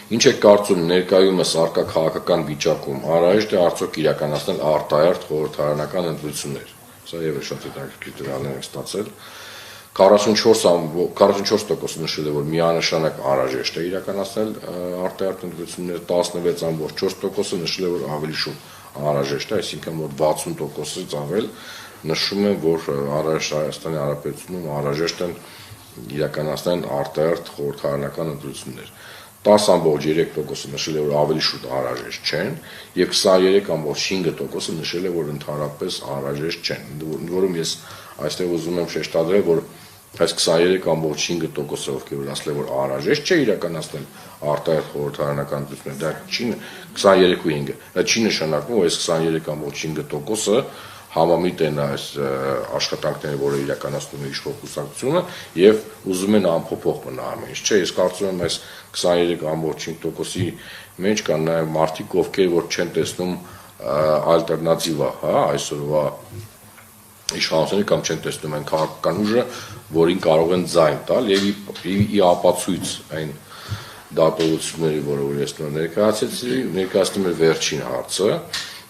Ինչ է կարծում ներկայումս առկա քաղաքական վիճակում անհրաժեշտ է արդյոք իրականացնել արտահերթ խորհրդարանական ընտրություններ։ Սա ևս շատ հետաքրքիր տվյալներ ենք ստացել։ 44% նշել է, որ միանշանակ անհրաժեշտ է իրականացնել արտահերթ ընտրություններ, 16.4% նշել է, որ ավելի շուտ անհրաժեշտ է, այսինքն որ 60%-ից ավել նշում են, որ Հայաստանի Հանրապետությունում անհրաժեշտ են իրականացնել արտահերթ խորհրդարանական ընտրություններ։ 10.3% նշել է, որ ավելի շուտ անհրաժեշտ չեն, եւ 23.5% նշել է, որ ընդհանրապես անհրաժեշտ չեն։ Ընդ որում ես այստեղ ուզում եմ շեշտադրել, որ այս 23.5%-ը, ովքեր ասել են, որ անհրաժեշտ չէ իրականացնել արտահերթ խորհրդարանական ընտրություններ, դա չի 23.5-ը, դա չի նշանակում, որ այս 23.5%-ը համամիտ են այս աշխատանքները, որը իրականացնում է իշխող կուսակցությունը եւ ուզում են անփոփոխ մնա ամեն ինչ։ Չէ, ես կարծում եմ այս 23.5%-ի մեջ կան նաեւ մարդիկ, ովքեր որ չեն տեսնում ալտերնատիվա, այսօրվա իշխանությունները կամ չեն տեսնում այն քաղաքական ուժը, որին կարող են ձայն տալ եւ ի ապացույց այն դատողությունների, որը ես ներկայացնում եմ վերջին հարցը,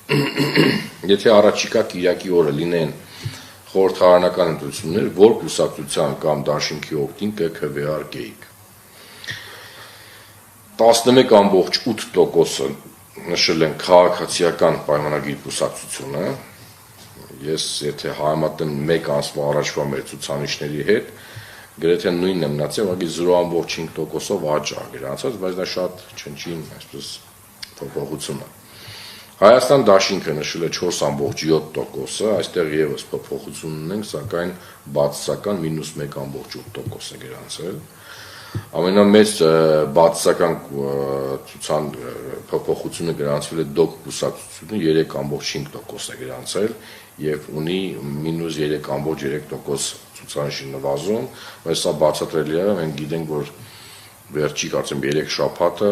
եթե առաջիկա կիրակի օրը լինեն խորհրդարանական ընտրություններ, որ կուսակցության կամ դաշինքի օգտին կքվեարկեիք։ 11.8% նշել են քաղաքացիական պայմանագիր կուսակցությունը։ Ես եթե համեմատեմ 1 ամսվա առաջվա մեր ցուցանիշների հետ, գրեթե նույնն է մնացել, ուղղակի 0.5%-ով աճ է գրանցած, բայց դա շատ չնչին այսպես փոփոխություն է։ Հայաստան դաշինքը նշել է 4.7%, այստեղ եւս փոփոխություն ունենք, սակայն բացասական -1.8% է գրանցել։ Ամենամեծ բացասական փոփոխությունը գրանցվել է ԴՕԿ կուսակցությունը 3.5% է գրանցել եւ ունի -3.3% ցուցանիշի նվազում, բայց սա բացատրելի է, մենք գիտենք, որ վերջի կարծեմ 3 շաբաթը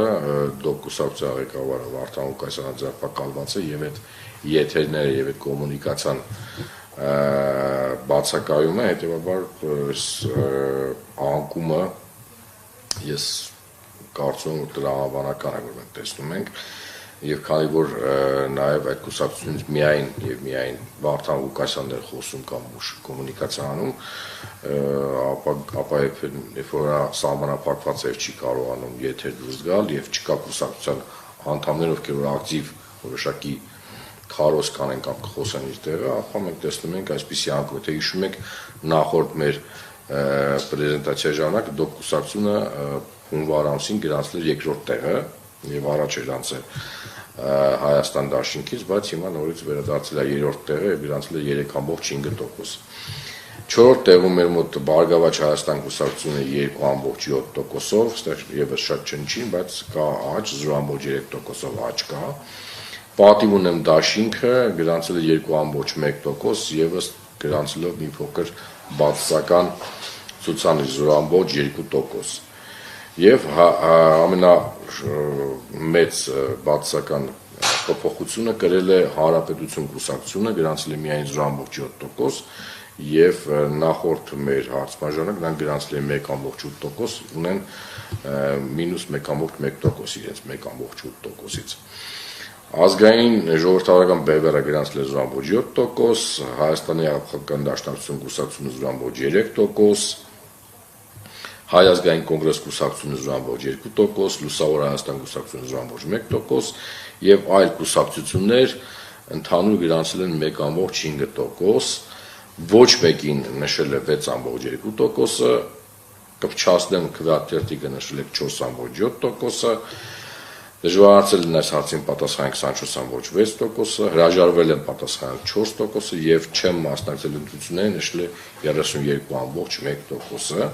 ԴՕԿ կուսակցության ղեկավարը Վարդան Ղուկասյանը ձերբակալված է եւ այդ եթերները եւ այդ կոմունիկացիան բացակայում է, հետեւաբար անկումը ես կարծում եմ, որ տրամաբանական է, որ մենք տեսնում ենք եւ քանի որ նաեւ այդ կուսակցությունից միայն Վարդան Ղուկասյանն էր խոսում կամ ուշ կոմունիկացիա անում, ապա երբ որ սահմանափակված էր չի կարողանում եթեր դուրս գալ եւ չկա կուսակցության անդամներ, ովքեր որ ակտիվ որոշակի քարոզ կանեն կամ կխոսեն իր տեղը, ապա մենք տեսնում ենք այսպիսի անկում, թե հիշում եք նախորդ մեր պրեզենտացիայի ժամանակ ԴՕԿ կուսակցությունը հունվար ամսին գրանցել էր երկրորդ տեղը եւ առաջ էր անցել Հայաստան դաշինքից, բայց հիմա նորից վերադարձել է երրորդ տեղը եւ գրանցել է 3.5%։ Չորրորդ տեղում մեր մոտ Բարգավաճ Հայաստան կուսակցությունը 2.7%-ով, այստեղ եւս շատ չնչին, բայց կա աճ 0.3%-ով աճ կա։ Պատիվ ունեմ դաշինքը գրանցել է 2.1%, եւս գրանցելով մի փոքր բացասական ցուցանիշ 0.2%։ Եվ ամենամեծ բացասական փոփոխությունը կրել է Հանրապետություն կուսակցությունը, գրանցել է միայն 0.7%, եւ նախորդ մեր հարցման ժամանակ նրանք գրանցել են 1.8%, ունեն -1.1% իրենց 1.8%-ից։ Ազգային ժողովրդավարական բևեռը գրանցել է 0.7%, Հայաստանի Հանրապետական Դաշնակցություն կուսակցությունը 0.3%, Հայ ազգային կոնգրես կուսակցությունը 0.2%, Լուսավոր Հայաստան կուսակցությունը 0.1% եւ այլ կուսակցություններ ընդհանուր գրանցել են 1.5%, ոչ մեկին նշել է 6.2%, կփչացնեմ քվեաթերթիկը նշել է 4.7%, դժվարացել են այս հարցին պատասխանել 24.6%, հրաժարվել են պատասխանել 4% եւ չեմ մասնակցել ընտրություններին նշել է 32.1%։